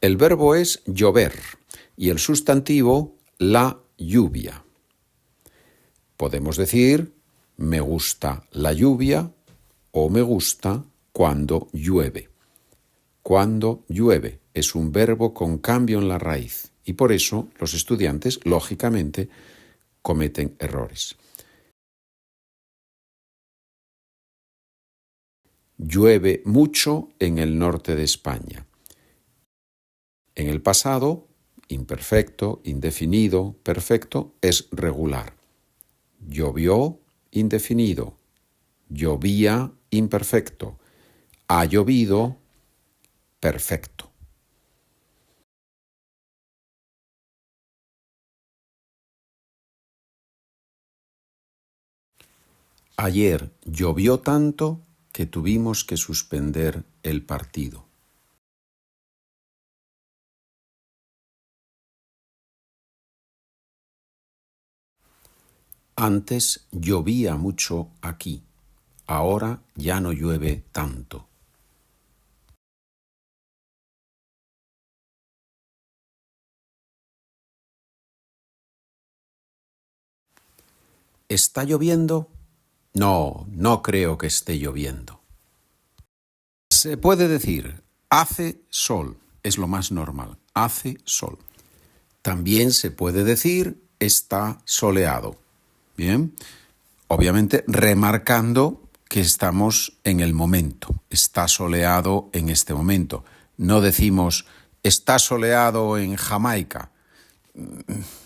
El verbo es llover y el sustantivo la lluvia. Podemos decir me gusta la lluvia o me gusta cuando llueve. Cuando llueve es un verbo con cambio en la raíz y por eso los estudiantes, lógicamente, cometen errores. Llueve mucho en el norte de España. En el pasado, imperfecto, indefinido, perfecto, es regular. Llovió, indefinido. Llovía, imperfecto. Ha llovido, perfecto. Ayer llovió tanto que tuvimos que suspender el partido. Antes llovía mucho aquí. Ahora ya no llueve tanto. ¿Está lloviendo? No, no creo que esté lloviendo. Se puede decir, hace sol, es lo más normal, hace sol. También se puede decir, está soleado. Bien, obviamente remarcando que estamos en el momento, está soleado en este momento. No decimos, está soleado en Jamaica.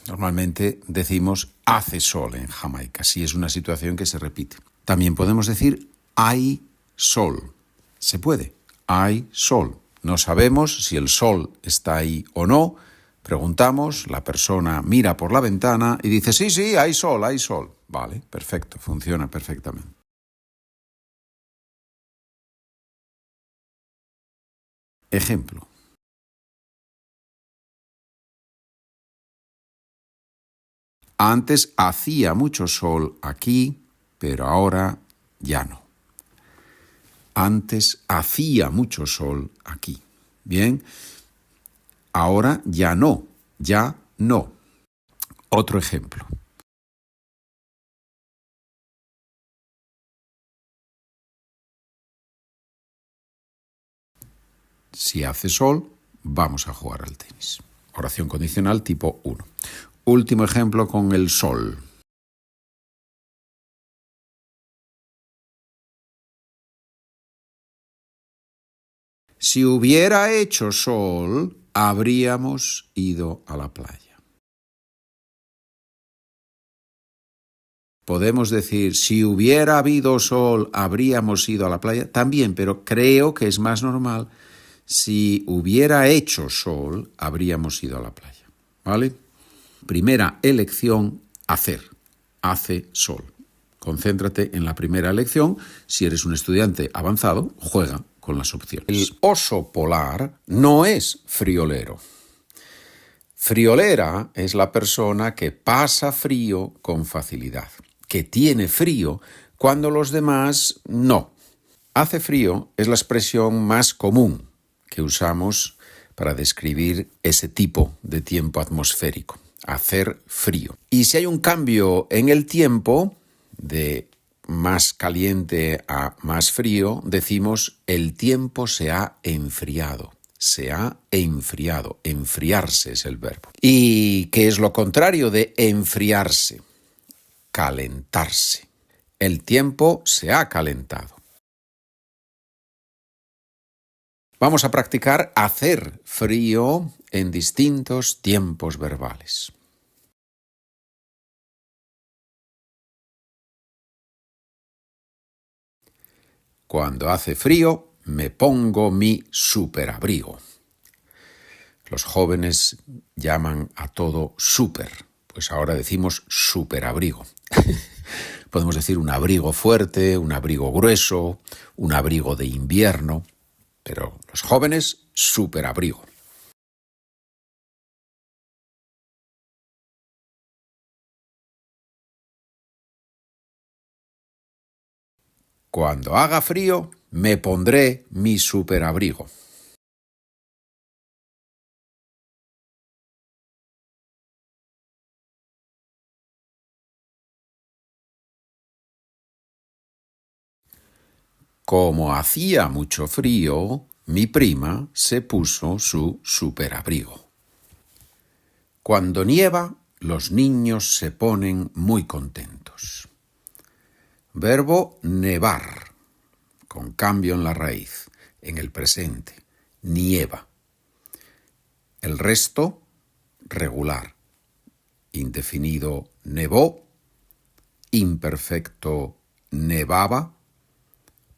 Normalmente decimos, hace sol en Jamaica, si es una situación que se repite. También podemos decir, hay sol. Se puede, hay sol. No sabemos si el sol está ahí o no. Preguntamos, la persona mira por la ventana y dice, sí, hay sol, hay sol. Vale, perfecto, funciona perfectamente. Ejemplo. Antes hacía mucho sol aquí, pero ahora ya no. Antes hacía mucho sol aquí. Bien, ahora ya no, ya no. Otro ejemplo. Si hace sol, vamos a jugar al tenis. Oración condicional tipo 1. Último ejemplo con el sol. Si hubiera hecho sol, habríamos ido a la playa. Podemos decir, si hubiera habido sol, habríamos ido a la playa. También, pero creo que es más normal, si hubiera hecho sol, habríamos ido a la playa. ¿Vale? Primera elección, hacer. Hace sol. Concéntrate en la primera elección. Si eres un estudiante avanzado, juega con las opciones. El oso polar no es friolero. Friolera es la persona que pasa frío con facilidad, que tiene frío cuando los demás no. Hace frío es la expresión más común que usamos para describir ese tipo de tiempo atmosférico, hacer frío. Y si hay un cambio en el tiempo, de más caliente a más frío, decimos el tiempo se ha enfriado. Se ha enfriado. Enfriarse es el verbo. ¿Y qué es lo contrario de enfriarse? Calentarse. El tiempo se ha calentado. Vamos a practicar hacer frío en distintos tiempos verbales. Cuando hace frío, me pongo mi superabrigo. Los jóvenes llaman a todo súper, pues ahora decimos superabrigo. Podemos decir un abrigo fuerte, un abrigo grueso, un abrigo de invierno, pero los jóvenes, superabrigo. Cuando haga frío, me pondré mi superabrigo. Como hacía mucho frío, mi prima se puso su superabrigo. Cuando nieva, los niños se ponen muy contentos. Verbo nevar, con cambio en la raíz, en el presente, nieva. El resto, regular. Indefinido, nevó. Imperfecto, nevaba.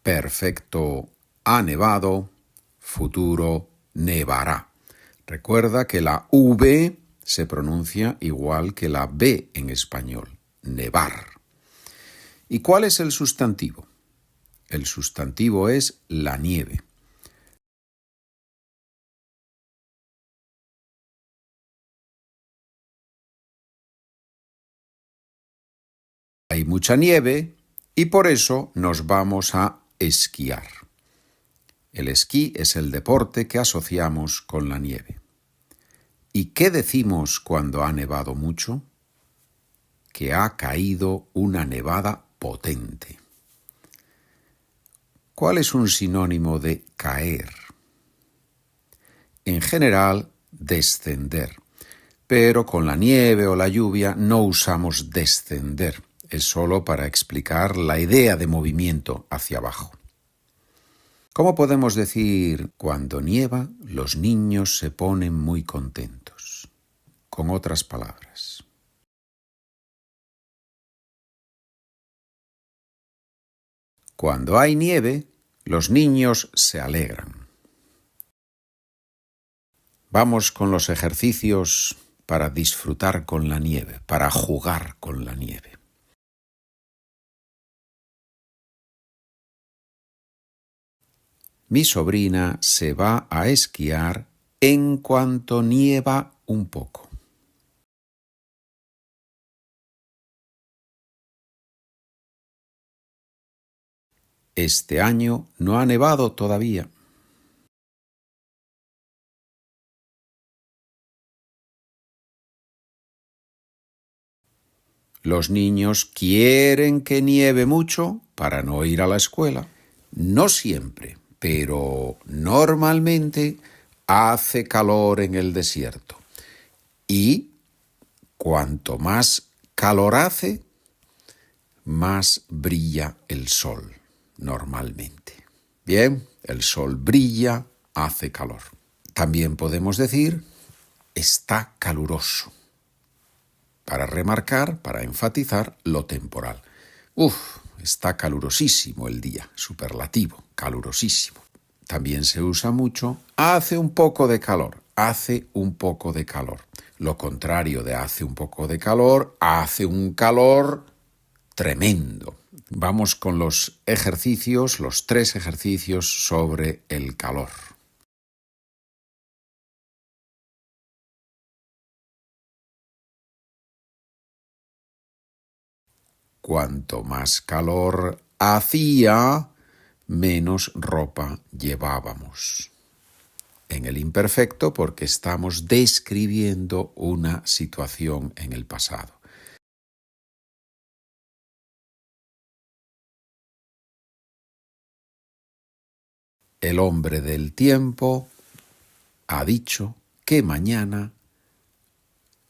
Perfecto, ha nevado. Futuro, nevará. Recuerda que la V se pronuncia igual que la B en español, nevar. ¿Y cuál es el sustantivo? El sustantivo es la nieve. Hay mucha nieve y por eso nos vamos a esquiar. El esquí es el deporte que asociamos con la nieve. ¿Y qué decimos cuando ha nevado mucho? Que ha caído una nevada potente. ¿Cuál es un sinónimo de caer? En general, descender. Pero con la nieve o la lluvia no usamos descender. Es solo para explicar la idea de movimiento hacia abajo. ¿Cómo podemos decir cuando nieva los niños se ponen muy contentos? Con otras palabras. Cuando hay nieve, los niños se alegran. Vamos con los ejercicios para disfrutar con la nieve, para jugar con la nieve. Mi sobrina se va a esquiar en cuanto nieva un poco. Este año no ha nevado todavía. Los niños quieren que nieve mucho para no ir a la escuela. No siempre, pero normalmente hace calor en el desierto. Y cuanto más calor hace, más brilla el sol, normalmente. Bien, el sol brilla, hace calor. También podemos decir, está caluroso, para remarcar, para enfatizar lo temporal. Está calurosísimo el día, superlativo, calurosísimo. También se usa mucho, hace un poco de calor, hace un poco de calor. Lo contrario de hace un poco de calor, hace un calor tremendo. Vamos con los ejercicios, los 3 ejercicios sobre el calor. Cuanto más calor hacía, menos ropa llevábamos. En el imperfecto porque estamos describiendo una situación en el pasado. El hombre del tiempo ha dicho que mañana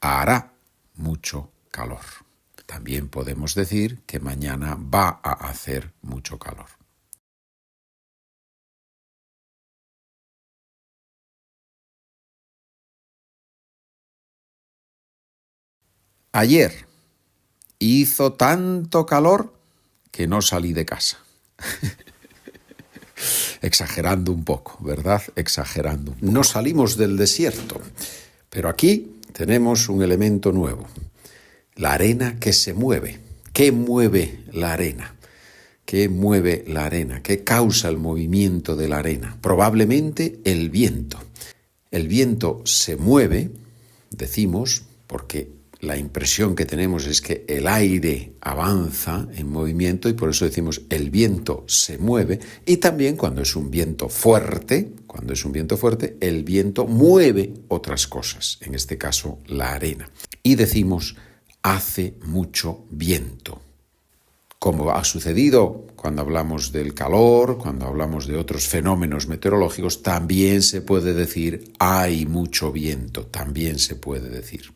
hará mucho calor. También podemos decir que mañana va a hacer mucho calor. Ayer hizo tanto calor que no salí de casa. Exagerando un poco, ¿verdad? Exagerando. No salimos del desierto, pero aquí tenemos un elemento nuevo. La arena que se mueve. ¿Qué mueve la arena? ¿Qué mueve la arena? ¿Qué causa el movimiento de la arena? Probablemente el viento. El viento se mueve, decimos, porque la impresión que tenemos es que el aire avanza en movimiento y por eso decimos el viento se mueve. Y también cuando es un viento fuerte, el viento mueve otras cosas, en este caso la arena. Y decimos hace mucho viento. Como ha sucedido cuando hablamos del calor, cuando hablamos de otros fenómenos meteorológicos, también se puede decir hay mucho viento, también se puede decir.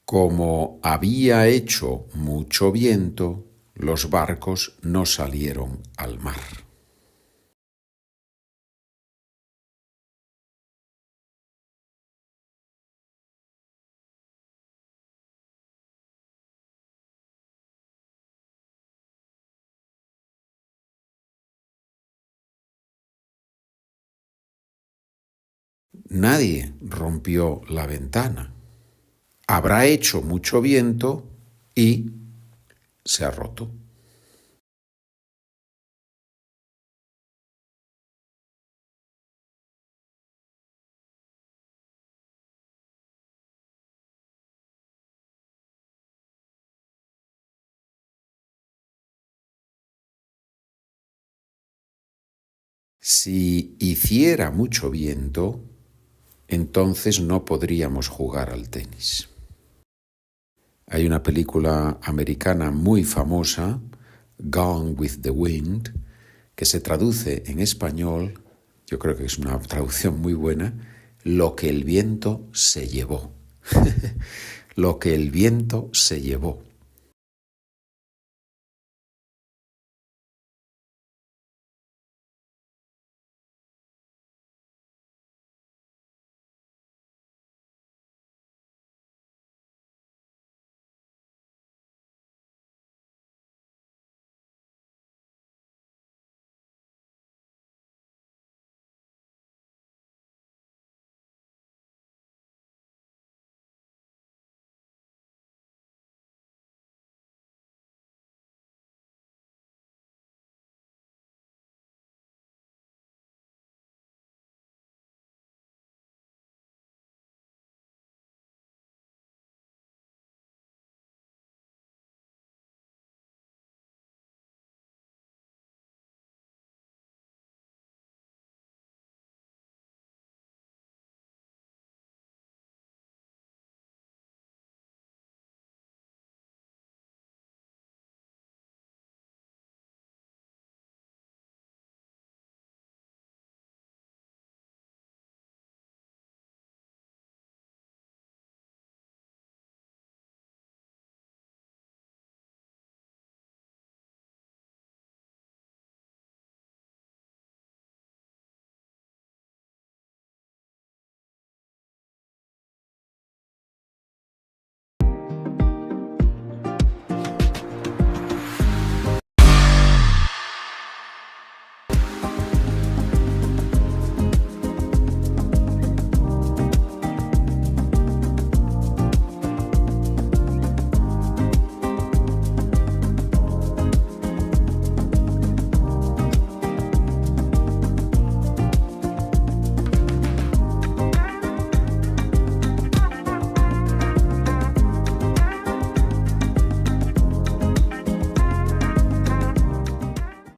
Como había hecho mucho viento, los barcos no salieron al mar. Nadie rompió la ventana. Habrá hecho mucho viento y se ha roto. Si hiciera mucho viento, entonces no podríamos jugar al tenis. Hay una película americana muy famosa, Gone with the Wind, que se traduce en español, yo creo que es una traducción muy buena, lo que el viento se llevó. Lo que el viento se llevó.